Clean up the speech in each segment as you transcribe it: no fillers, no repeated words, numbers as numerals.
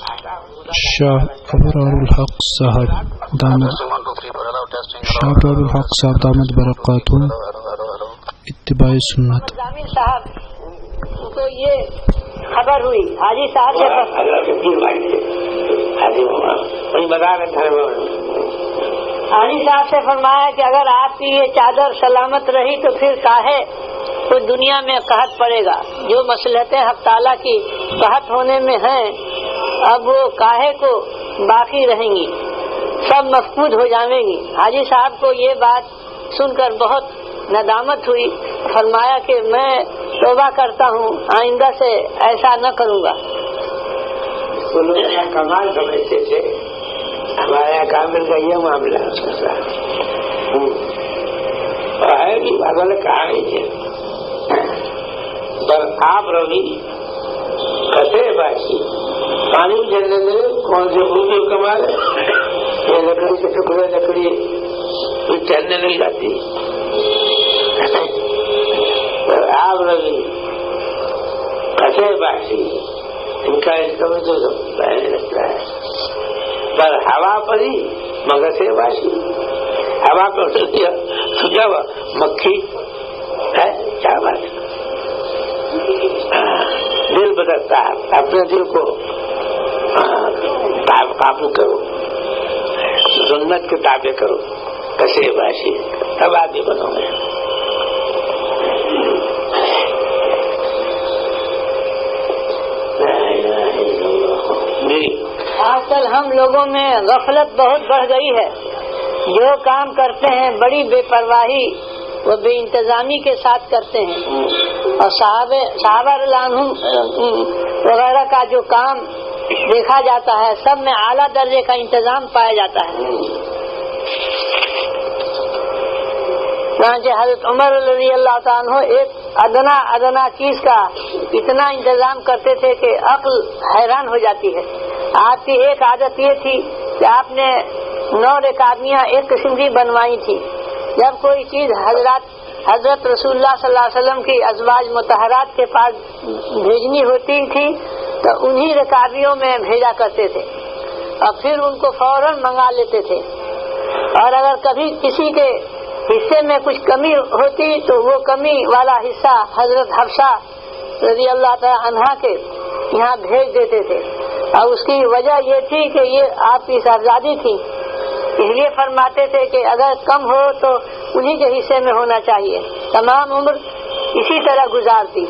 شاہ ابرار الحق صاحب دامت برکاتہم اتباع سنت. صاحب کو یہ خبر ہوئی حاجی صاحب سے فرمایا کہ اگر آپ کی یہ چادر سلامت رہی تو پھر کاہے تو دنیا میں قحط پڑے گا. جو مصلحتیں حق تعالیٰ کی قحط ہونے میں ہیں اب وہ کاہے کو باقی رہیں گی, سب مفقود ہو جائیں گی. حاجی صاحب کو یہ بات سن کر بہت ندامت ہوئی. فرمایا کہ میں توبہ کرتا ہوں, آئندہ سے ایسا نہ کروں گا. کمال سمجھتے تھے ہمارے کامل کا یہ معاملہ ہے کہ بغل کہا نہیں ہے پر آپ روی کسے باقی پانی بھی چلنے دے کون سے بھوجو کمال ہے. یہ لکڑی کے ٹکڑے لکڑی چلنے نہیں جاتی. آپ روی کسے باقی ان کا اس کا تو پہلے لگتا ہے پر ہوا پڑی مگر سے باشی ہوا پہ سوچا ہوا مکھی ہے کیا بات. دل بدلتا ہے, اپنے دل کو قابو کرو, سنت کے تابع کرو, کسے باشی تب آدمی بنو گے. آج کل ہم لوگوں میں غفلت بہت بڑھ گئی ہے. جو کام کرتے ہیں بڑی بے پرواہی و بے انتظامی کے ساتھ کرتے ہیں, اور صحابہ رضی اللہ عنہم وغیرہ کا جو کام دیکھا جاتا ہے سب میں اعلیٰ درجے کا انتظام پایا جاتا ہے. چنانچہ حضرت عمر رضی اللہ تعالیٰ عنہ ایک ادنا چیز کا اتنا انتظام کرتے تھے کہ عقل حیران ہو جاتی ہے. آپ کی ایک عادت یہ تھی کہ آپ نے 9 رکابیاں ایک قسم کی بنوائی تھی. جب کوئی چیز حضرت رسول اللہ صلی اللہ علیہ وسلم کی ازواج مطہرات کے پاس بھیجنی ہوتی تھی تو انہی رکابیوں میں بھیجا کرتے تھے اور پھر ان کو فوراً منگا لیتے تھے. اور اگر کبھی کسی کے حصے میں کچھ کمی ہوتی تو وہ کمی والا حصہ حضرت حفصہ رضی اللہ تعالی عنہا کے یہاں بھیج دیتے تھے. اور اس کی وجہ یہ تھی کہ یہ آپ کی صاحبزادی تھی, اس لیے فرماتے تھے کہ اگر کم ہو تو انہی کے حصے میں ہونا چاہیے. تمام عمر اسی طرح گزارتی.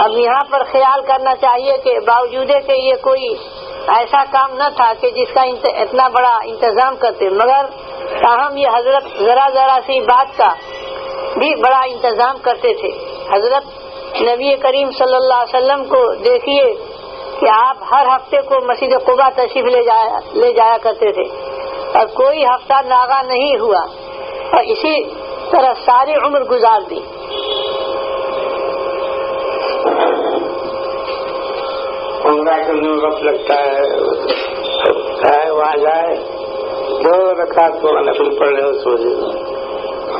اب یہاں پر خیال کرنا چاہیے کہ باوجود کہ یہ کوئی ایسا کام نہ تھا کہ جس کا اتنا بڑا انتظام کرتے, مگر تاہم یہ حضرت ذرا سی بات کا بھی بڑا انتظام کرتے تھے. حضرت نبی کریم صلی اللہ علیہ وسلم کو دیکھیے کہ آپ ہر ہفتے کو مسجد قباء تشریف لے جایا کرتے تھے اور کوئی ہفتہ ناغا نہیں ہوا, اور اسی طرح ساری عمر گزار دی. عمرہ کرنے میں وقت لگتا ہے وہاں جائے 2 رکعت کو نفل پڑھ لے اس وجہ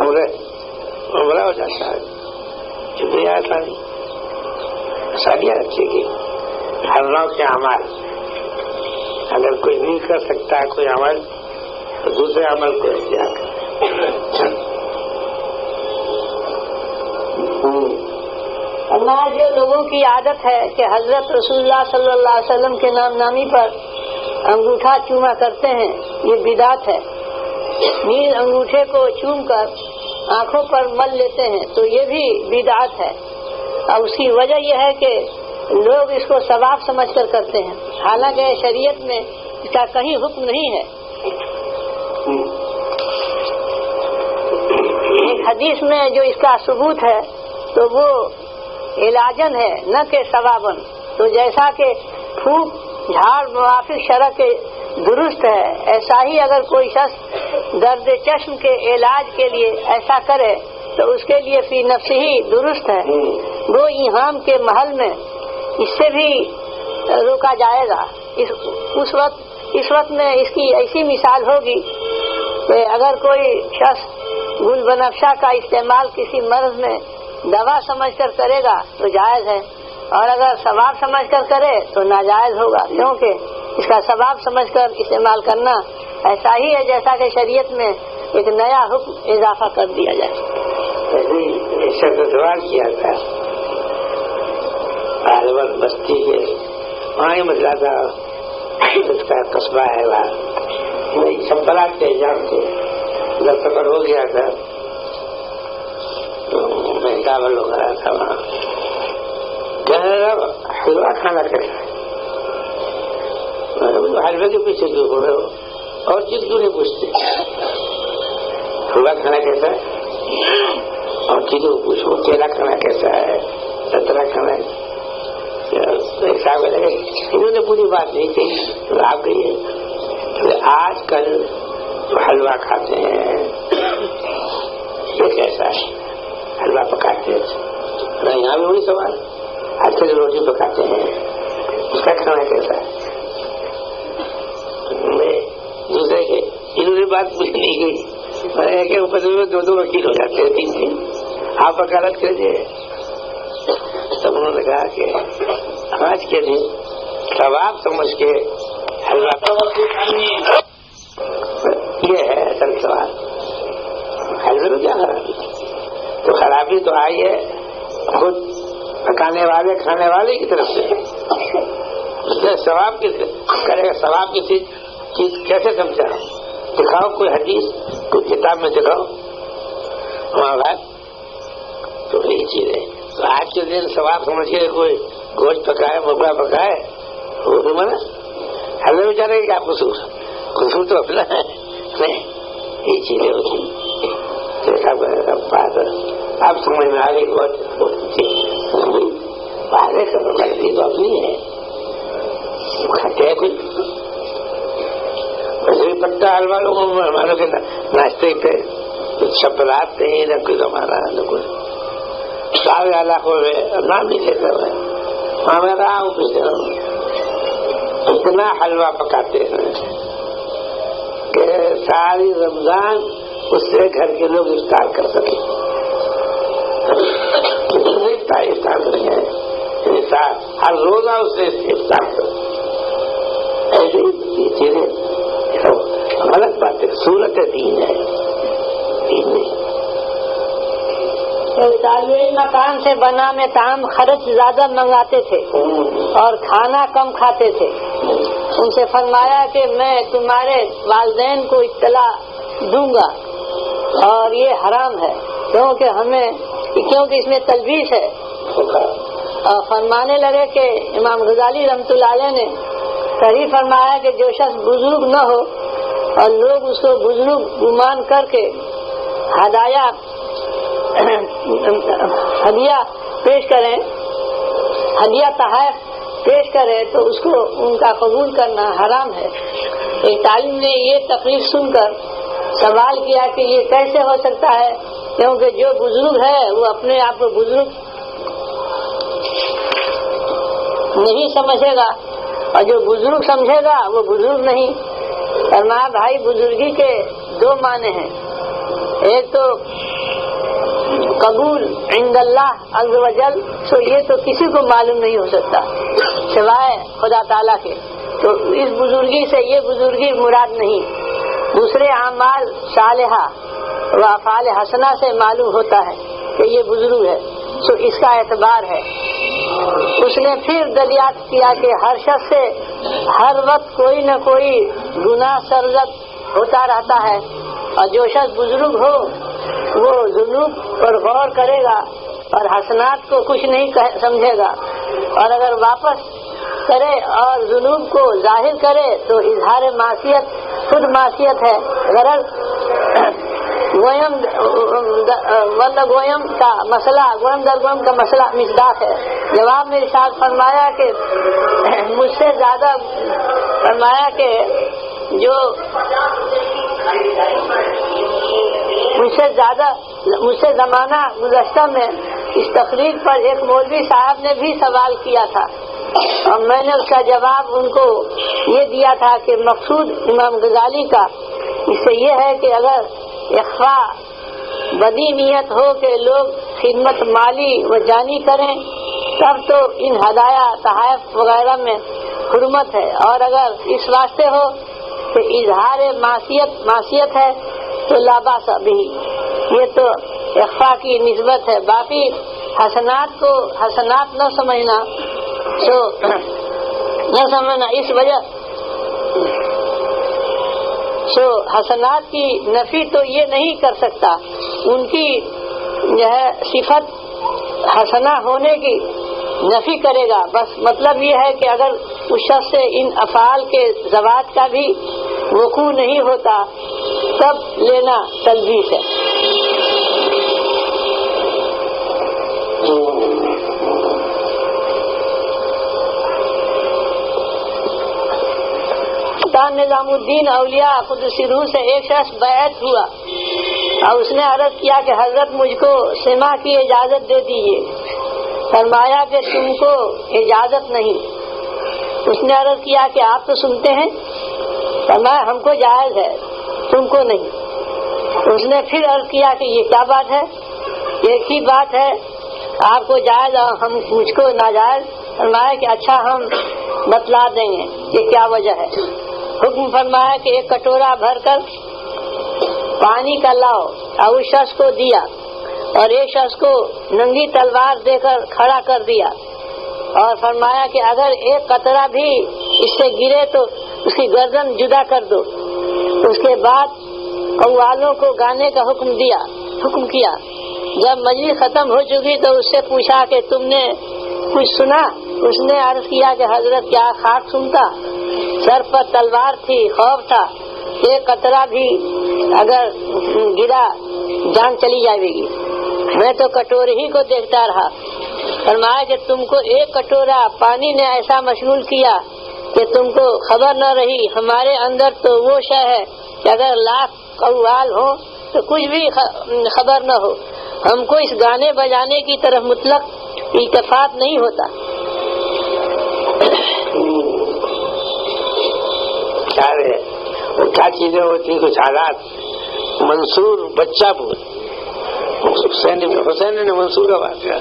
عمرہ ہو جاتا ہے. چپیا تھا شادیاں اچھی کی ہر نوع کے عمل, اگر کوئی نہیں کر سکتا ہے کوئی عمل تو دوسرے عمل کو اختیار کرے. جو لوگوں کی عادت ہے کہ حضرت رسول اللہ صلی اللہ علیہ وسلم کے نام نامی پر انگوٹھا چوما کرتے ہیں, یہ بدعت ہے. نیز انگوٹھے کو چوم کر آنکھوں پر مل لیتے ہیں تو یہ بھی بدعت ہے. اور اس کی وجہ یہ ہے کہ لوگ اس کو ثواب سمجھ کر کرتے ہیں, حالانکہ شریعت میں اس کا کہیں حکم نہیں ہے. ایک حدیث میں جو اس کا ثبوت ہے تو وہ علاجن ہے نہ کہ ثوابن. تو جیسا کہ پھونک جھاڑ موافق شرع کے درست ہے, ایسا ہی اگر کوئی شخص درد چشم کے علاج کے لیے ایسا کرے تو اس کے لیے فی نفس ہی درست ہے. وہ ایہام کے محل میں اس سے بھی روکا جائے گا. اس وقت میں اس کی ایسی مثال ہوگی کہ اگر کوئی شخص گل بنفشہ کا استعمال کسی مرض میں دوا سمجھ کر کرے گا تو جائز ہے, اور اگر ثواب سمجھ کر کرے تو ناجائز ہوگا, کیونکہ اس کا ثواب سمجھ کر استعمال کرنا ایسا ہی ہے جیسا کہ شریعت میں ایک نیا حکم اضافہ کر دیا جائے. سوال کیا تھا الور بستی کے وہاں ہی مسئلہ تھا، اس کا قصبہ ہے وہاں سب بلاتے جانتے جب سفر ہو گیا تھا تو میں ڈاول ہو گیا تھا وہاں حلوہ کھانا کیسا ہے، حلوے کے پیچھے کیوں ہو رہے ہو اور چیز کیوں نہیں پوچھتے، حلوہ کھانا کیسا ہے اور چیزوں کو پوچھو، کیلا کھانا کیسا ہے، سنترا کھانا ہے. انہوں نے پوری بات نہیں کہی تو آپ کہیے آج کل جو حلوہ کھاتے ہیں یہ کیسا ہے، حلوہ پکاتے ہیں یہاں بھی وہی سوال، آج کل جو روٹی پکاتے ہیں اس کا کھانا کیسا ہے. دوسرے کے انہوں نے بات مجھے نہیں گئی، کہ اوپر میں دو وکیل ہو جاتے ہیں، تین تین آپ وکالت کیجیے. تب انہوں نے کہا کہ آج کے دن ثواب سمجھ کے حلوہ یہ ہے اصل سوال. حلوے میں کیا خرابی، تو خرابی تو آئی ہے خود پکانے والے کھانے والے کی طرف سے. اس نے ثواب کرے گا، ثواب کی چیز کیسے سمجھا، دکھاؤ کوئی حدیث کوئی کتاب میں دکھاؤ وہاں بات تو یہی چیز ہے. تو آج کے دن ثواب سمجھ کے کوئی گوشت پکائے مرغا پکائے وہ بھی منع، حلوے میں جانے گا کیا قصور تو اپنا ہے نہیں، یہ چیزیں ہوتی آپ سمجھ میں آ گئی بہت باہر غلطی تو اپنی ہے، کھاتے ہیں کچھ ویسے پٹا حلوہ لوگوں میں ہماروں کے ناشتے پہ کچھ شبرات نہیں نہ کوئی زمانہ نہ کچھ سارے علاقوں میں نام نہیں لیتے ہوئے وہاں میں رہا ہوں پچھلے اتنا حلوہ پکاتے ہیں کہ ساری رمضان اس سے گھر کے لوگ افطار کر سکیں. افطار کریں گے ہر روزہ اس سے افطار کریں، ایسے ہی چیزیں غلط بات ہے، صورت دین ہے، دین نہیں. مکان سے بنا میں طعام خرچ زیادہ منگاتے تھے اور کھانا کم کھاتے تھے. ان سے فرمایا کہ میں تمہارے والدین کو اطلاع دوں گا اور یہ حرام ہے کیونکہ اس میں تلبیس ہے. اور فرمانے لگے کہ امام غزالی رحمۃ اللہ علیہ نے صحیح فرمایا کہ جو شخص بزرگ نہ ہو اور لوگ اس کو بزرگ گمان کر کے ہدیہ پیش کریں، ہدیہ تحائف پیش کرے تو اس کو ان کا قبول کرنا حرام ہے. ایک طالب نے یہ تقریر سن کر سوال کیا کہ یہ کیسے ہو سکتا ہے، کیونکہ جو بزرگ ہے وہ اپنے آپ کو بزرگ نہیں سمجھے گا اور جو بزرگ سمجھے گا وہ بزرگ نہیں. فرمایا بھائی بزرگی کے دو معنی ہیں، ایک تو قبول عند اللہ عز و جل، تو یہ تو کسی کو معلوم نہیں ہو سکتا سوائے خدا تعالیٰ کے، تو اس بزرگی سے یہ بزرگی مراد نہیں. دوسرے اعمال صالحہ و افعال حسنہ سے معلوم ہوتا ہے کہ یہ بزرگ ہے، تو اس کا اعتبار ہے. اس نے پھر دریافت کیا کہ ہر شخص سے ہر وقت کوئی نہ کوئی گناہ سرزد ہوتا رہتا ہے، اور جو شخص بزرگ ہو وہ ذنوب پر غور کرے گا اور حسنات کو کچھ نہیں سمجھے گا، اور اگر واپس کرے اور ذنوب کو ظاہر کرے تو اظہار معصیت خود معصیت ہے. غرض گویم کا مسئلہ گویم در گویم کا مسئلہ مصداق ہے. جواب میں ارشاد فرمایا کہ مجھ سے زیادہ فرمایا کہ جو مجھ سے زمانہ گزشتہ میں اس تقریر پر ایک مولوی صاحب نے بھی سوال کیا تھا اور میں نے اس کا جواب ان کو یہ دیا تھا کہ مقصود امام غزالی کا اس سے یہ ہے کہ اگر اخفا بدی نیت ہو کہ لوگ خدمت مالی و جانی کریں تب تو ان ہدایہ تحائف وغیرہ میں حرمت ہے، اور اگر اس واسطے ہو کہ اظہار معصیت ہے تو لا باس بھی، یہ تو اخفا کی نسبت ہے. باقی حسنات کو حسنات نہ سمجھنا اس وجہ حسنات کی نفی تو یہ نہیں کر سکتا، ان کی جو ہے صفت حسنہ ہونے کی نفی کرے گا. بس مطلب یہ ہے کہ اگر اس شخص سے ان افعال کے زوات کا بھی وقوع نہیں ہوتا تب لینا تلبیس ہے. نظام الدین اولیاء قدس روح سے ایک شخص بیعت ہوا اور اس نے عرض کیا کہ حضرت مجھ کو سماع کی اجازت دے دیجیے. فرمایا کہ تم کو اجازت نہیں. اس نے عرض کیا کہ آپ تو سنتے ہیں. فرمایا ہم کو جائز ہے تم کو نہیں. اس نے پھر عرض کیا کہ یہ کیا بات ہے؟ ایک ہی بات ہے، آپ کو جائز اور ہم مجھ کو ناجائز. فرمایا کہ اچھا ہم بتلا دیں گے کہ کیا وجہ ہے. حکم فرمایا کہ ایک کٹورا بھر کر پانی کا لاؤ اور اس شخص کو دیا اور ایک شخص کو ننگی تلوار دے کر کھڑا کر دیا اور فرمایا کہ اگر ایک قطرہ بھی اس سے گرے تو اس کی گردن جدا کر دو. اس کے بعد قوالوں کو گانے کا حکم کیا. جب مجلس ختم ہو چکی تو اس سے پوچھا کہ تم نے کچھ سنا؟ اس نے عرض کیا کہ حضرت کیا خاک سنتا، سر پر تلوار تھی، خوف تھا، ایک قطرہ بھی اگر گرا جان چلی جائے گی. میں تو کٹورے ہی کو دیکھتا رہا. فرمایا کہ تم کو ایک کٹورا پانی نے ایسا مشغول کیا کہ تم کو خبر نہ رہی. ہمارے اندر تو وہ شے ہے کہ اگر لاکھ قوال ہو تو کچھ بھی خبر نہ ہو. ہم کو اس گانے بجانے کی طرف مطلق التفات نہیں ہوتا. کیا چیزیں ہوتی ہیں، کچھ حالات. منصور بچہ حسین نے منصور کا واقعہ،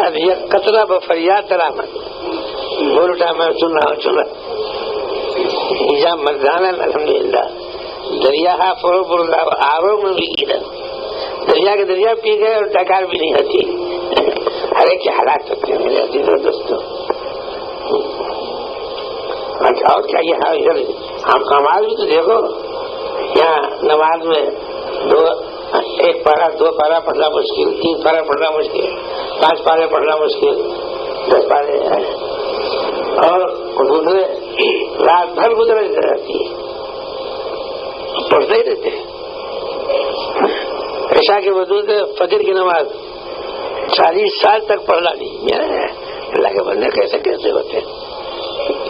اب یہ قطرہ بفریاد درآمد بول اٹھا میں چن رہا ہوں مردانہ الحمدللہ. دریا فرو آرو میں بھی گرا، دریا کے دریا پی گئے اور ڈکار بھی نہیں ہوتی. ہر ایک کے حالات ہوتے ہیں میرے عزیز و دوستوں. اور کیا یہ نماز بھی تو دیکھو، یہاں نماز میں ایک پارا 2 پارا پڑھنا مشکل، 3 پارا پڑھنا مشکل، 5 پارے پڑھنا مشکل، 10 پارے اور دوسرے رات بھر گزر جاتی ہے، پڑھتے ہی رہتے. عشاء کے وضو سے فجر کی نماز 40 سال تک پڑھنا نہیں. اللہ کے بندے کیسے ہوتے ہیں؟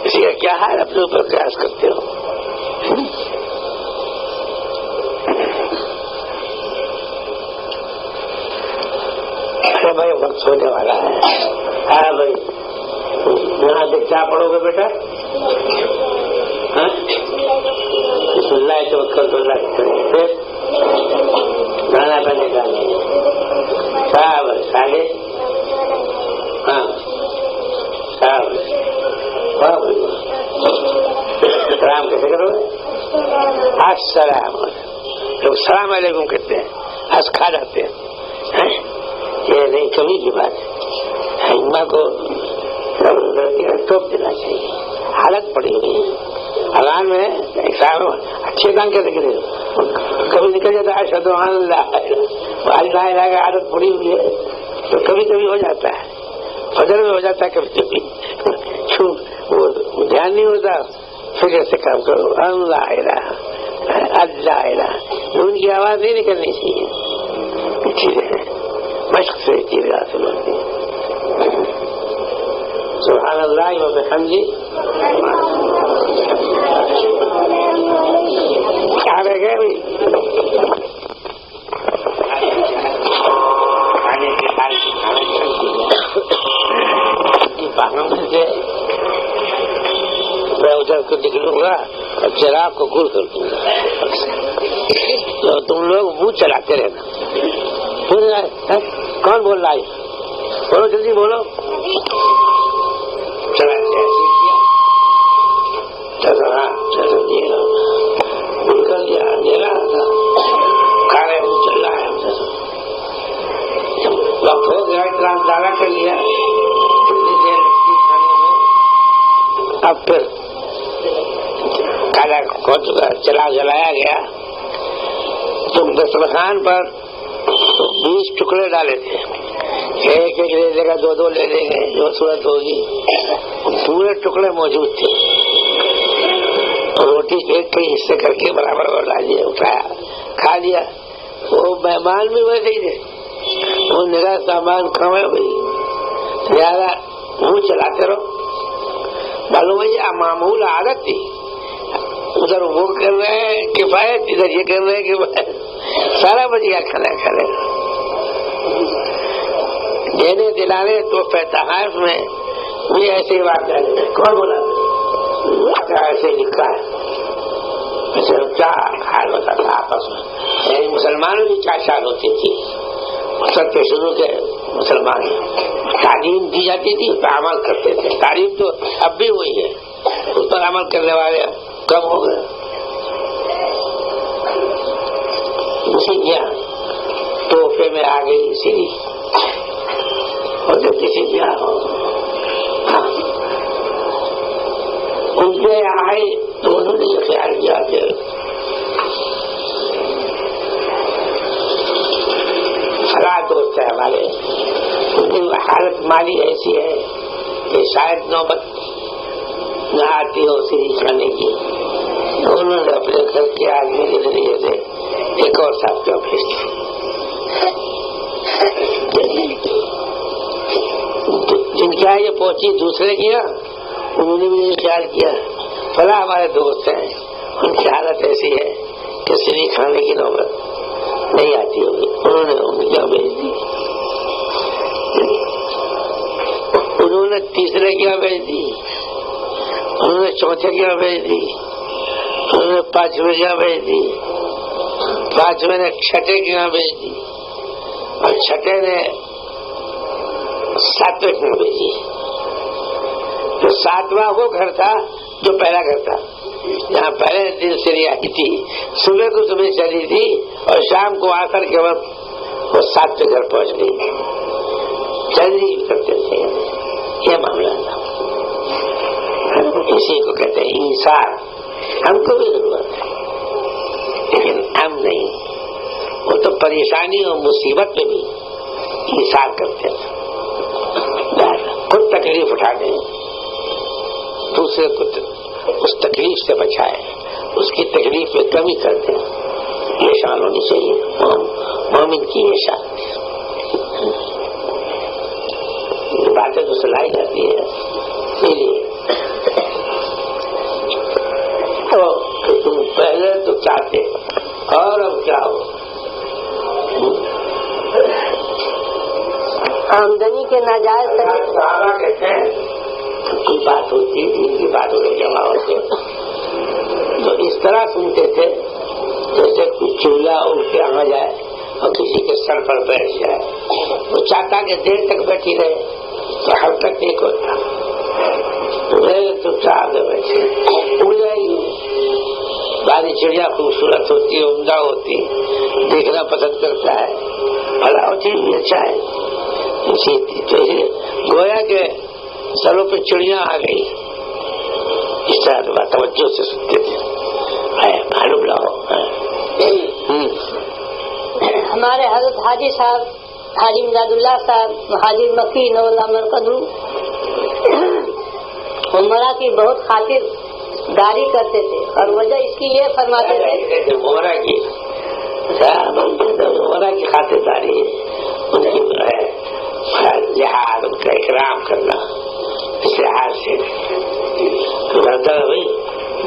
اسی کا کیا حال اپنے اوپر قیاس کرتے ہو. ارے بھائی وقت ہونے والا ہے. ہاں بھائی یہاں سے کیا پڑھو گے بیٹا؟ بسم اللہ توکل تو اللہ پھر گانا پہلے گانے آگے. ہاں سلام کیسے کرو گے؟ السلام لوگ السلام علیکم کہتے ہیں، ہنس کھا جاتے ہیں. یہ نہیں کمی کی بات ہے. اماں کو ٹوپ دینا چاہیے. حالت پڑی ہوئی ہے اذان میں. اچھے کام کیسے کرے؟ کبھی نکل جاتا ہے اشہد ان لا الہ الا اللہ، عادت پڑی ہوئی ہے تو کبھی کبھی ہو جاتا ہے. فجر میں ہو جاتا ہے کبھی کبھی، وہ دھیان نہیں ہوتا. فکر سے کام کرو. اللہ الہ اللہ الہ، ان کی آواز نہیں نکلنی چاہیے. چیزیں مشق سے چیزیں حاصل ہوتی ہیں. سبحان اللہ و بحمدہ. کیا رہ گئے بھائی؟ میں ادھر کو نکلوں گا اور چراغ کو گول کر دوں گا تو تم لوگ منہ چلاتے رہنا. کون بول رہا ہے؟ بولو جلدی بولو. چلا پھر کالا جلایا گیا تو دسترخوان پر 20 ٹکڑے ڈالے تھے، ایک ایک لے لے گا، 2 لے لیں گے جو صورت ہوگی، پورے ٹکڑے موجود تھے، روٹی ایک کئی حصے کر کے برابر ڈال دیا، اٹھایا کھا لیا۔ وہ مہمان بھی ویسے ہی تھے، وہ میرا سامان کم ہے بھائی، لہٰذا منہ چلاتے رہو، معلوم ہے یہ معمول عادت تھی، ادھر وہ کر رہے ہیں کفایت، ادھر یہ کر رہے ہیں کفایت، سارا بچ گیا کھانا کھانے۔ دینے دلانے تو تحائف میں بھی ایسے ہی بات کر رہے ہیں، کون بولا ایسے لکھا ہے؟ کیا حال ہوتا تھا آپس میں، یعنی مسلمانوں کی کیا چال ہوتی تھی، سب کے شروع کے مسلمان تعلیم دی جاتی تھی، اس پر عمل کرتے تھے، تعلیم تو اب بھی وہی ہے، اس پر عمل کرنے والے کم ہو گئے۔ اسی کیا تحفے میں آ گئی سیری، اور جب کسی کیا ان کے آئے تو انہوں نے یہ خیال کیا کہ فلاں دوست ہے ہمارے، ان کی حالت مالی ایسی ہے کہ شاید نوبت نہ آتی ہو سیری کھانے کی، انہوں نے اپنے گھر کے آدمی کے ذریعے سے ایک اور ساتھ کیا بھیج جن کے یہ پہنچی دوسرے کی نا، انہوں نے بھی یہ خیال کیا فلاں ہمارے دوست ہیں، ان کی حالت ایسی ہے کہ سیری کھانے کی نوبت نہیں آتی ہوگی، انہوں نے ان کیا بھیج دی، انہوں نے تیسرے کیا بھیج دی، انہوں نے چوتھے کیا بھیج دی، انہوں نے 5ویں کیا بھیج دی، 5ویں نے 6ٹھے کیا بھیج دی، اور 6ٹھے نے 7ویں کیا بھیجی۔ تو 7واں وہ گھر تھا جو پہلا گھر تھا، جہاں پہلے دن سیری آئی تھی، صبح کو صبح چلی تھی اور شام کو آخر کے وقت وہ 7ویں گھر پہنچ گئی، جلدی کرتے تھے، یہ معاملہ تھا۔ اسی کو کہتے ہیں انصاف، ہم کو بھی ضرورت ہے لیکن ہم نہیں، وہ تو پریشانی اور مصیبت میں بھی انصاف کرتے ہیں، خود تکلیف اٹھا دیں، دوسرے کو اس تکلیف سے بچائے، اس کی تکلیف میں کمی کر دیں، یہ شان ہونی چاہیے مومن کی، یہ شان باتیں تو سلائی جاتی ہے، اسی لیے تم پہلے تو چاہتے اور اب کیا ہو، آمدنی کے ناجائز صحابہ کہتے ہیں کی بات ہوتی، ان کی بات ہوتی جمع ہوتے تو اس طرح سنتے تھے جیسے کوئی چولہا اڑ کے آ جائے اور کسی کے سر پر بیٹھ جائے، وہ چاہتا کہ دیر تک بیٹھی رہے تو ہم تک نہیں ہوتا، چپ چاپ بیٹھے اڑ جائے گی۔ ساری چڑیا خوبصورت ہوتی ہے، عمدہ ہوتی، دیکھنا پسند کرتا ہے، بھلا ہوتی بھی اچھا ہے، گویا کہ سروں پہ چڑیاں آ گئی، اس طرح توجہ سے سنتے تھے، معلوم نہ ہو۔ ہمارے حضرت حاجی صاحب، حاجی امداد اللہ صاحب، حاجی مکی نور اللہ مرکزو عمرہ کی بہت خاطر داری کرتے تھے، اور وجہ اس کی یہ فرماتے تھے عمرہ کی خاطر داری، ان کی لحاظ، ان کا اکرام کرنا، اس لحاظ سے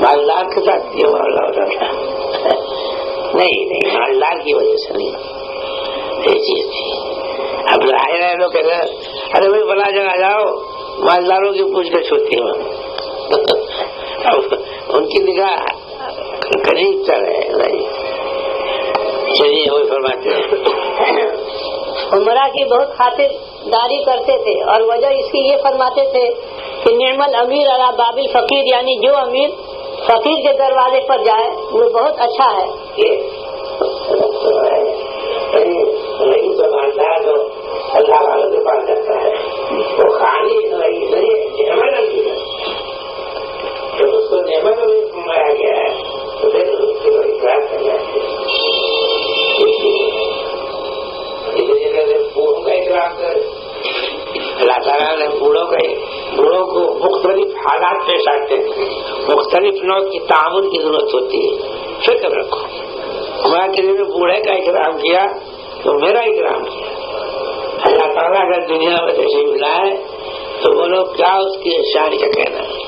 مالدار کے ساتھ یہ معاملہ ہوتا تھا، نہیں مالدار کی وجہ سے نہیں، یہ چیز تھی۔ اب رہے لوگ کہتے ہیں ارے بھائی بلا جگہ جاؤ، مالداروں کی پوچھ گچھ ہوتی ہے، ان کی نگاہ قریب چل رہے، چلیے وہی فرماتے ہیں عمرہ کی بہت خاطر داری کرتے تھے، اور وجہ اس کی یہ فرماتے تھے کہ نعم الامیر علی باب الفقیر، یعنی جو امیر فقیر کے دروازے پر جائے وہ بہت اچھا ہے۔ اللہ والوں کے پاس جاتا ہے وہ خالی نعمت میں فرمایا گیا ہے تو پھر اس کے لیے اقرار کرنا چاہیے. بوڑھوں کا اکرام کرے. اللہ تعالیٰ نے بوڑھوں کو مختلف حالات پیش آتے ہیں, مختلف نوع کی تعاون کی ضرورت ہوتی ہے. فکر رکھو, ہمارا کسی نے بوڑھے کا اکرام کیا تو میرا اکرام کیا. اللہ تعالیٰ اگر دنیا میں تشریف لائے تو بولو کیا اس کی شان کا کہنا ہے.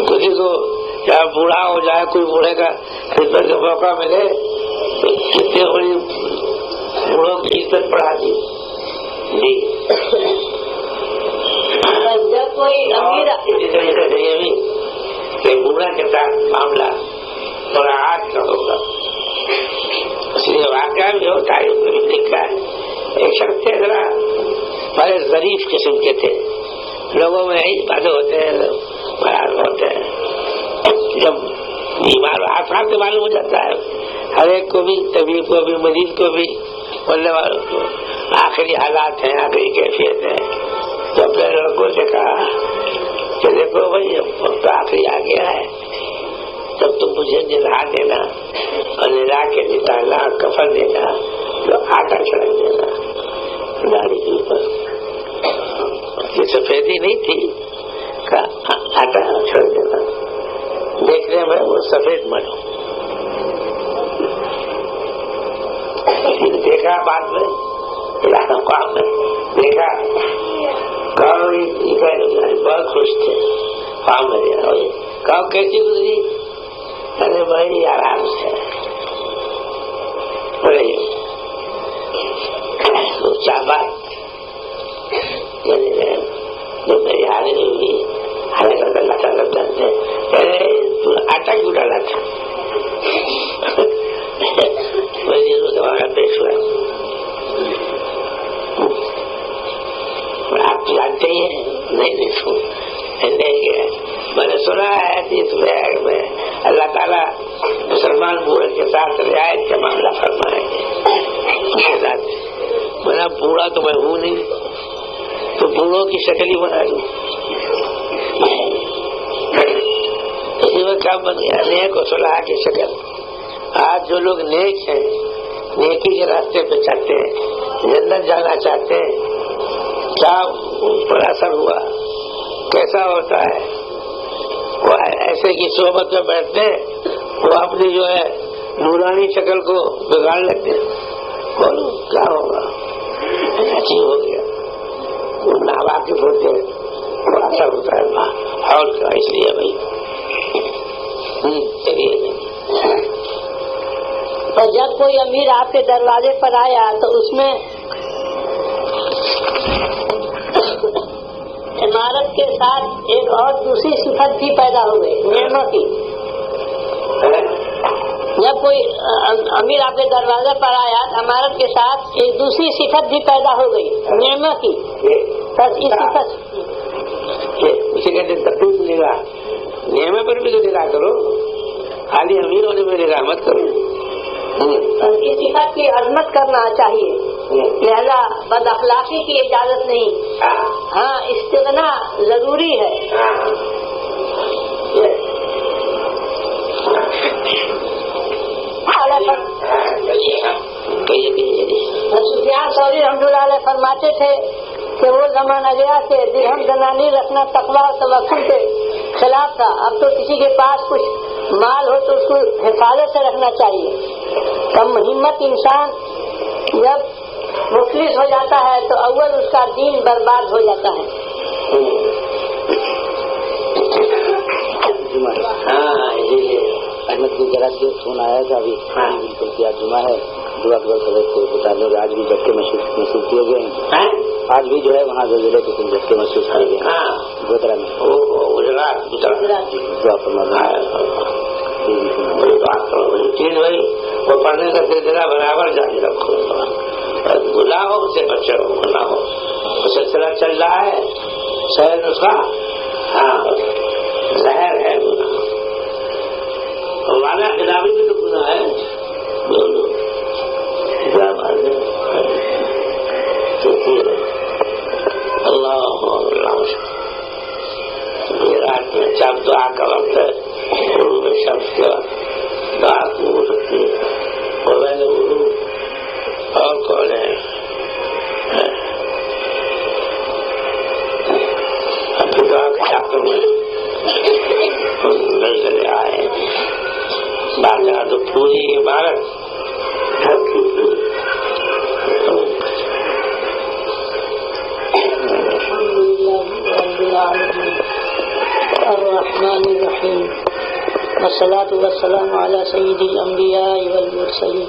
کسی کو کیا بوڑھا ہو جائے, کوئی بوڑھے کا خدمت کا موقع ملے تو کتنے بڑی بوڑھوں کی عزت بڑھا دی. جب کوئی امیر اسی طریقے سے یہ بھی کہ بوڑھا کے ساتھ معاملہ تھوڑا آج کا ہوگا. اس لیے واقعہ بھی ہوتا ہے, اس میں بھی لکھا ہے. ایک شخص تھے ذرا بڑے ظریف قسم کے تھے, لوگوں میں یہی باتیں ہوتے ہیں, ہوتے ہیں. جب بیمار آسان سے معلوم ہو جاتا ہے ہر ایک کو بھی, طبیب کو بھی, مریض کو بھی, بولنے والوں کو آخری حالات ہیں, آخری کیفیت ہے. تو اپنے لڑکوں سے کہا کہ دیکھو بھائی اب تو آخری آ گیا ہے, جب تم مجھے نلا دینا اور نلا کے نکالنا, کفن دینا تو آٹا چھڑک دینا گاڑی کے اوپر. یہ سفیدی نہیں تھی, آٹا چھڑک دینا. دیکھنے میں وہ سفید مرو. دیکھا بعد میں کام میں دیکھا بہت خوش تھے. کام میں کہاں کیسی گزری؟ ارے بھائی آرام سے چابا میری ہاری ہوئی آٹا کیوں ڈالا تھا؟ پیش ہوا. آپ تو جانتے ہی ہیں, نہیں میں نے سنا ہے حدیث میں اللہ تعالیٰ مسلمان بوڑھے کے ساتھ رعایت کا معاملہ فرمائیں گے. میں بوڑھا تو میں ہوں نہیں, تو بوڑھوں کی شکل ہی بنا لوں. اسی میں کام بن گیا نیک و صلاح کی شکل. آج جو لوگ نیک ہیں, نیکی کے راستے پہ چلتے ہیں, جنت جانا چاہتے ہیں, کیا ان پر اثر ہوا, کیسا ہوتا ہے؟ وہ ایسے کی صحبت میں بیٹھتے ہیں, وہ اپنی جو ہے نورانی شکل کو بگاڑ لیتے ہیں. بولو کیا ہوگا؟ عجیب ہو گیا. وہ ناواقف ہوتے ہیں, وہ اثر ہوتا ہے حول کا. اس لیے بھائی چلیے. اور جب کوئی امیر آپ کے دروازے پر آیا تو اس میں عمارت کے ساتھ ایک اور دوسری صفت بھی پیدا ہو گئی, نعمت کی. جب کوئی امیر آپ کے دروازے پر آیا تو عمارت کے ساتھ ایک دوسری صفت بھی پیدا ہو گئی, نعمت کی. بس اس صفت اسی کہتے تکلیف نگاہ, نعمت پر بھی تو نگاہ کرو, خالی امیر ہونے میں نگاہ مت کرو. اس صفت کی عظمت کرنا چاہیے, لہذا بد اخلاقی کی اجازت نہیں. ہاں استغنا ضروری ہے. سفیان ثوری رحمۃ اللہ علیہ فرماتے تھے کہ وہ زمانہ گیا کہ درہم دنانی رکھنا تقویٰ اور توکل کے خلاف تھا. اب تو کسی کے پاس کچھ مال ہو تو اس کو حفاظت سے رکھنا چاہیے. کم ہمت انسان جب مفلس ہو جاتا ہے تو اول اس کا دین برباد ہو جاتا ہے. ہاں احمد کی ذرا جو فون آیا تھا ابھی, بالکل کیا جمعہ ہے, دعا کرو سب کو بتا دو. آج بھی جھٹکے محسوس کیے گئے ہیں, آج بھی جو ہے وہاں زلزلے کے کچھ جھٹکے محسوس کیے گئے ہیں گودرا میں. دعا فرمانا چیز بھائی وہ پڑھنے کا سلسلہ برابر جاری رکھو, گناہوں سے بچو. گناہوں سلسلہ چل رہا ہے شہر اس کا, ہاں زہر ہے گناہ. والا خلافی بھی تو گناہ ہے. دونوں اللہ رات میں جب دعا کا وقت ہے شخص کا بات ہو سکتی ہے اور میں نے اور کون ہے نہیں چلے آئے بات جگہ تو پوری عمارت الرحمن الرحیم والصلاة والسلام علی سید الانبیاء والمرسلین